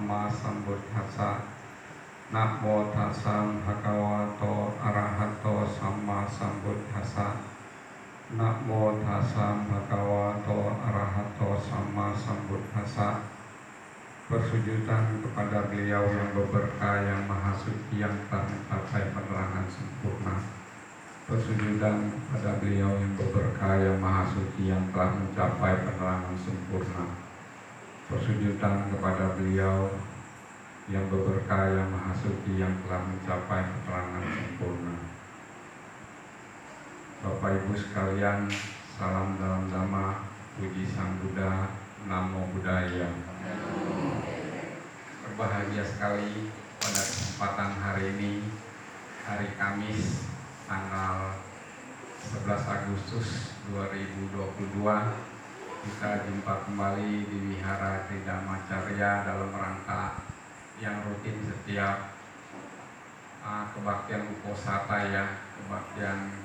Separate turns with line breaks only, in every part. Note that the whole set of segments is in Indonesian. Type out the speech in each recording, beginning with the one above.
Samma Sambuddhassa. Namo tassa bhagavato arahato Samma Sambuddhassa. Namo tassa bhagavato arahato Samma Sambuddhassa. Persujudan kepada beliau yang berberkah, yang maha suci, yang telah mencapai penerangan sempurna. Persujudan kepada beliau yang berberkah, yang maha suci, yang telah mencapai penerangan sempurna. Persujudan kepada beliau yang berberkah, yang maha suci, yang telah mencapai penerangan sempurna. Bapak Ibu sekalian, salam dalam Dhamma, puji Sang Buddha, Namo Buddhaya. Berbahagia sekali pada kesempatan hari ini, hari Kamis, tanggal 11 Agustus 2022, kita jumpa kembali di Wihara Tridharma Carya dalam rangka yang rutin setiap kebaktian Uposatha ya, kebaktian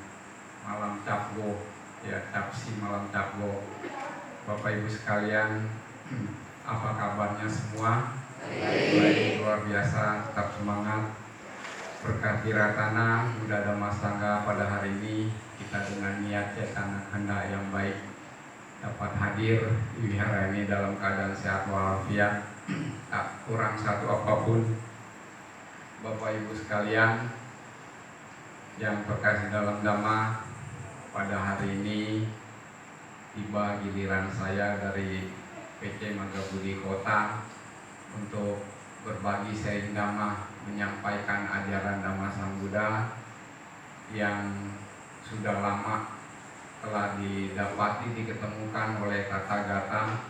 malam Cabgo ya, Capsi malam Cabgo. Bapak Ibu sekalian, apa kabarnya semua? Baik, luar biasa, tetap semangat. Berkah Tiratana Buddha Dhamma Sangha pada hari ini, kita dengan niat cetana kehendak yang baik dapat hadir di wihara ini dalam keadaan sehat walafiat, tak kurang satu apapun. Bapak Ibu sekalian yang terkasih dalam Dhamma, pada hari ini tiba giliran saya dari PC Magabudi Kota untuk berbagi sharing Dhamma, menyampaikan ajaran Dhamma Sang Buddha yang sudah lama telah didapati, diketemukan oleh Tathagata,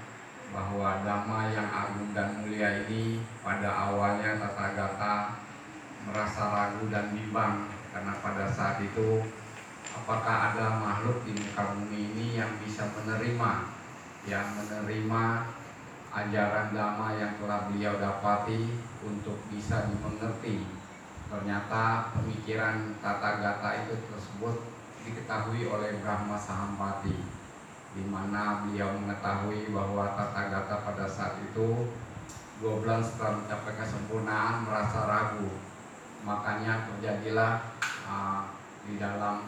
bahwa Dhamma yang agung dan mulia ini pada awalnya Tathagata merasa ragu dan bimbang, karena pada saat itu apakah ada makhluk di muka bumi ini yang bisa menerima ajaran Dhamma yang telah beliau dapati untuk bisa dimengerti. Ternyata pemikiran Tathagata itu tersebut diketahui oleh Brahma Sahampati, di mana beliau mengetahui bahwa Tathagata pada saat itu 2 bulan setelah mencapai kesempurnaan merasa ragu. Makanya terjadilah di dalam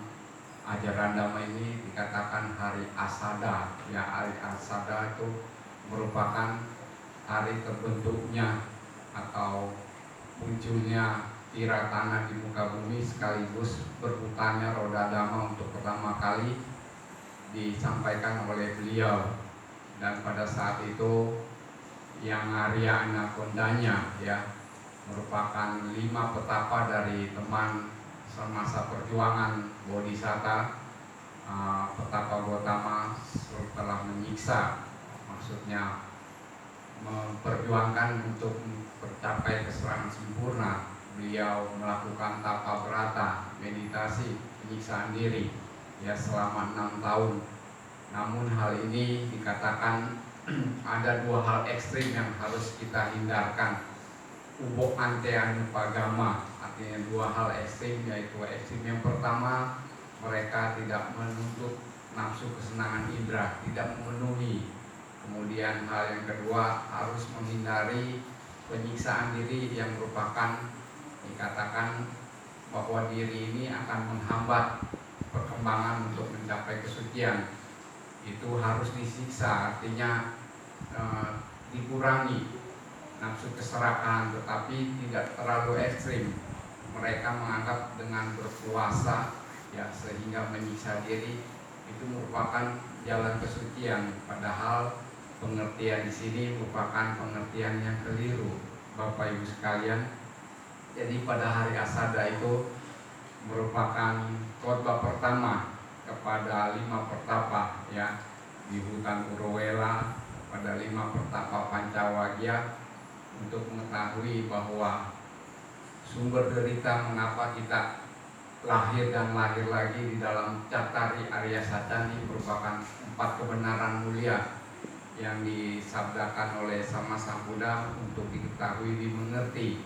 ajaran Dhamma ini dikatakan hari Asada ya. Hari Asada itu merupakan hari terbentuknya atau munculnya Tiratana di muka bumi, sekaligus berputarnya roda Dhamma untuk pertama kali disampaikan oleh beliau. Dan pada saat itu yang Arya Anakondanya ya, merupakan 5 petapa dari teman semasa perjuangan Bodhisatta, petapa Gotama setelah menyiksa, maksudnya memperjuangkan untuk mencapai keserangan sempurna, beliau melakukan tapa berata, meditasi penyiksaan diri ya selama 6 tahun. Namun hal ini dikatakan ada 2 hal ekstrim yang harus kita hindarkan. Ubo ante anupagama, artinya 2 hal ekstrim, yaitu ekstrim yang pertama, mereka tidak menuntut nafsu kesenangan indera, tidak memenuhi. Kemudian hal yang kedua, harus menghindari penyiksaan diri yang merupakan dikatakan bahwa diri ini akan menghambat perkembangan untuk mencapai kesucian. Itu harus disiksa, artinya dikurangi nafsu keserakahan, tetapi tidak terlalu ekstrim. Mereka menganggap dengan berpuasa ya, sehingga menyiksa diri itu merupakan jalan kesucian, padahal pengertian di sini merupakan pengertian yang keliru, Bapak Ibu sekalian. Jadi pada hari Asada itu merupakan khotbah pertama kepada 5 pertapa ya di hutan Urowela, pada 5 pertapa Pancawagya, untuk mengetahui bahwa sumber derita mengapa kita lahir dan lahir lagi di dalam Cattari Arya Sacani merupakan 4 kebenaran mulia yang disabdakan oleh Sama Sang Buddha untuk diketahui, dimengerti,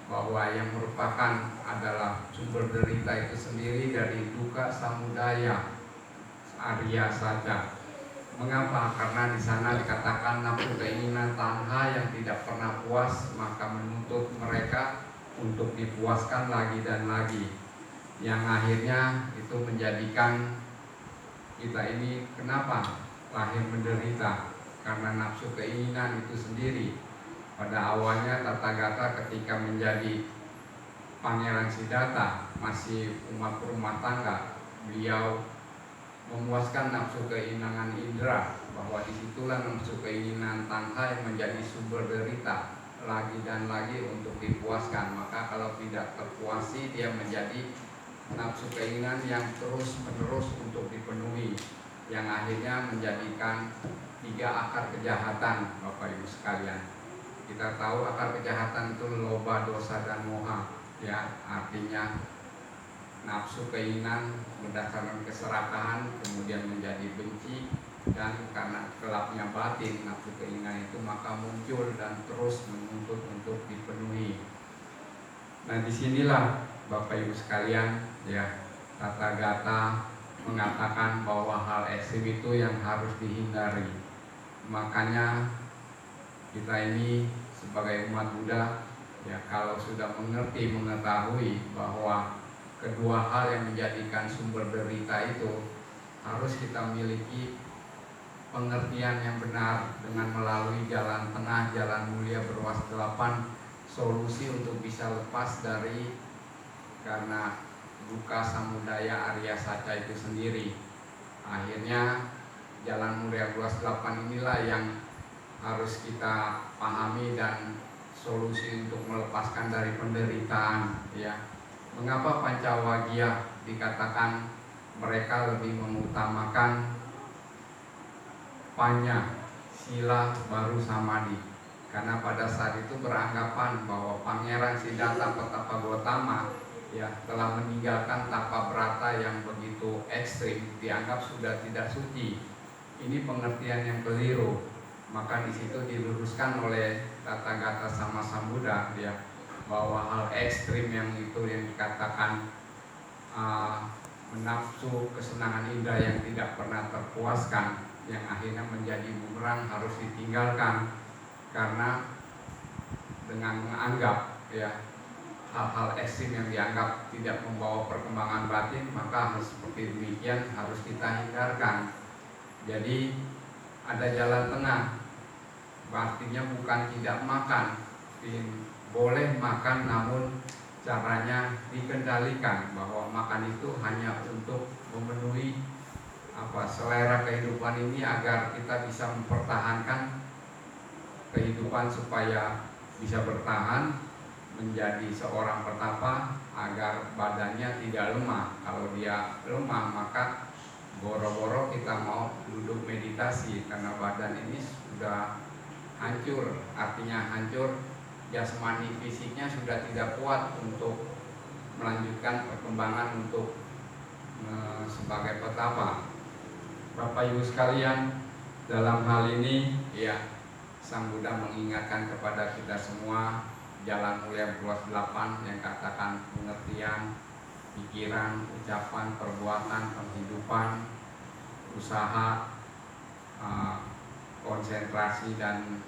bahwa yang merupakan adalah sumber derita itu sendiri dari duka samudaya Arya saja. Mengapa? Karena di sana dikatakan nafsu keinginan tanha yang tidak pernah puas, maka menuntut mereka untuk dipuaskan lagi dan lagi, yang akhirnya itu menjadikan kita ini kenapa lahir menderita, karena nafsu keinginan itu sendiri. Pada awalnya Tathagata ketika menjadi Pangeran Siddhartha masih umat rumah tangga, beliau memuaskan nafsu keinginan indera, bahwa disitulah nafsu keinginan tanha yang menjadi sumber derita lagi dan lagi untuk dipuaskan. Maka kalau tidak terpuasi, dia menjadi nafsu keinginan yang terus menerus untuk dipenuhi, yang akhirnya menjadikan 3 akar kejahatan. Bapak Ibu sekalian, kita tahu akar kejahatan itu loba, dosa, dan moha, ya, artinya nafsu keinginan berdasarkan keserakahan kemudian menjadi benci, dan karena gelapnya batin nafsu keinginan itu maka muncul dan terus menuntut untuk dipenuhi. Nah, disinilah Bapak Ibu sekalian, ya, Tathagata mengatakan bahwa hal ekstrim itu yang harus dihindari. Makanya kita ini sebagai umat Buddha, ya, kalau sudah mengetahui bahwa kedua hal yang menjadikan sumber derita itu, harus kita miliki pengertian yang benar dengan melalui jalan tengah, jalan mulia berwas 8, solusi untuk bisa lepas dari karena duka samudaya Arya Saca itu sendiri. Akhirnya jalan mulia berwas 8 inilah yang harus kita pahami dan solusi untuk melepaskan dari penderitaan, ya. Mengapa Pancawagya dikatakan mereka lebih mengutamakan panya, sila baru samadhi? Karena pada saat itu beranggapan bahwa Pangeran Siddhartha Petapa Gotama, ya, telah meninggalkan tapa brata yang begitu ekstrim, dianggap sudah tidak suci. Ini pengertian yang keliru. Maka di situ diluruskan oleh Tathagata sama Sambuddha, ya, bahwa hal ekstrim yang itu yang dikatakan menafsu kesenangan indah yang tidak pernah terpuaskan, yang akhirnya menjadi bumerang, harus ditinggalkan. Karena dengan menganggap, ya, hal-hal ekstrim yang dianggap tidak membawa perkembangan batin, maka hal seperti demikian harus kita hindarkan. Jadi ada jalan tengah, artinya bukan tidak makan, boleh makan, namun caranya dikendalikan, bahwa makan itu hanya untuk memenuhi selera kehidupan ini, agar kita bisa mempertahankan kehidupan supaya bisa bertahan menjadi seorang petapa, agar badannya tidak lemah. Kalau dia lemah, maka boro-boro kita mau duduk meditasi, karena badan ini sudah hancur, artinya hancur jasmani fisiknya sudah tidak kuat untuk melanjutkan perkembangan untuk sebagai petapa. Bapak Ibu sekalian, dalam hal ini, ya, Sang Buddha mengingatkan kepada kita semua jalan mulia berluas 8 yang katakan pengertian, pikiran, ucapan, perbuatan, penghidupan, usaha, konsentrasi, dan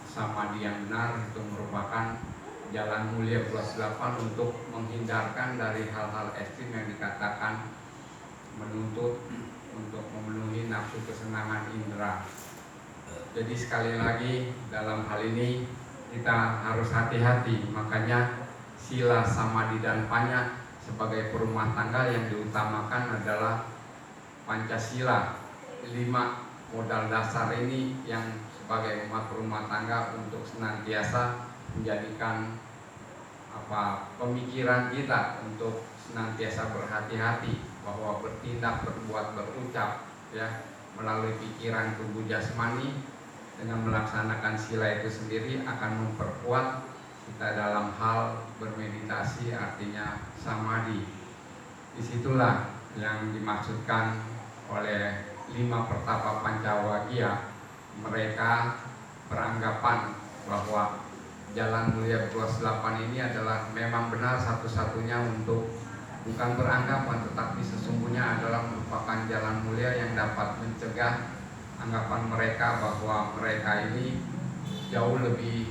samadhi yang benar, itu merupakan jalan mulia berluas 8 untuk menghindarkan dari hal-hal ekstrim yang dikatakan menuntut untuk memenuhi nafsu kesenangan indera. Jadi sekali lagi, dalam hal ini kita harus hati-hati. Makanya sila, samadhi, dan panya sebagai perumah tangga yang diutamakan adalah Pancasila. 5 modal dasar ini yang sebagai umat rumah tangga untuk senantiasa menjadikan pemikiran kita untuk senantiasa berhati-hati, bahwa bertindak, berbuat, berucap, ya, melalui pikiran, tubuh, jasmani, dengan melaksanakan sila itu sendiri akan memperkuat kita dalam hal bermeditasi, artinya samadhi. Disitulah yang dimaksudkan oleh 5 pertapa Pancawagya. Mereka beranggapan bahwa jalan mulia berluas 8 ini adalah memang benar satu-satunya untuk, bukan beranggapan, tetapi sesungguhnya adalah merupakan jalan mulia yang dapat mencegah anggapan mereka bahwa mereka ini jauh lebih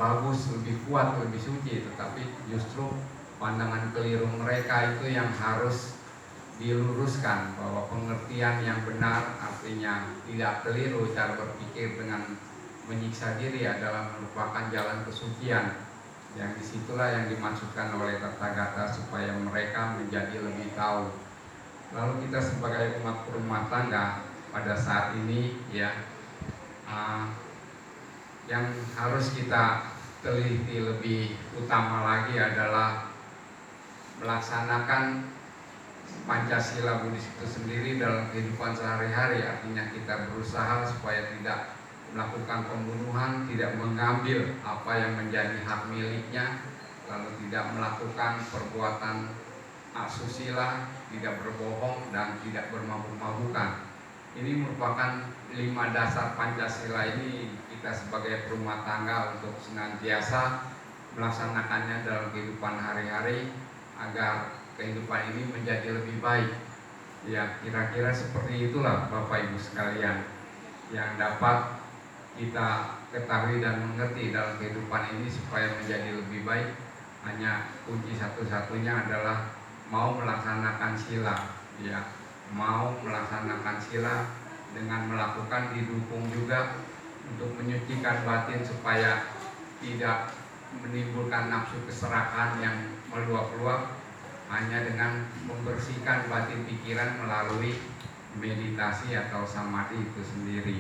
bagus, lebih kuat, lebih suci, tetapi justru pandangan keliru mereka itu yang harus diluruskan, bahwa pengertian yang benar artinya tidak keliru cara berpikir dengan menyiksa diri adalah merupakan jalan kesucian. Yang disitulah yang dimaksudkan oleh Tathagata supaya mereka menjadi lebih tahu. Lalu kita sebagai umat rumah tangga pada saat ini ya, yang harus kita teliti lebih utama lagi adalah melaksanakan Pancasila Buddhis itu sendiri dalam kehidupan sehari-hari. Artinya kita berusaha supaya tidak melakukan pembunuhan, tidak mengambil apa yang menjadi hak miliknya, lalu tidak melakukan perbuatan asusila, tidak berbohong, dan tidak bermabuk-mabukan. Ini merupakan 5 dasar Pancasila. Ini kita sebagai rumah tangga untuk senantiasa melaksanakannya dalam kehidupan hari-hari agar kehidupan ini menjadi lebih baik. Ya, kira-kira seperti itulah Bapak Ibu sekalian yang dapat kita ketahui dan mengerti dalam kehidupan ini supaya menjadi lebih baik. Hanya kunci satu-satunya adalah mau melaksanakan sila, ya, mau melaksanakan sila dengan melakukan didukung juga untuk menyucikan batin supaya tidak menimbulkan nafsu keserakahan yang meluap-luap, hanya dengan membersihkan batin pikiran melalui meditasi atau samadhi itu sendiri.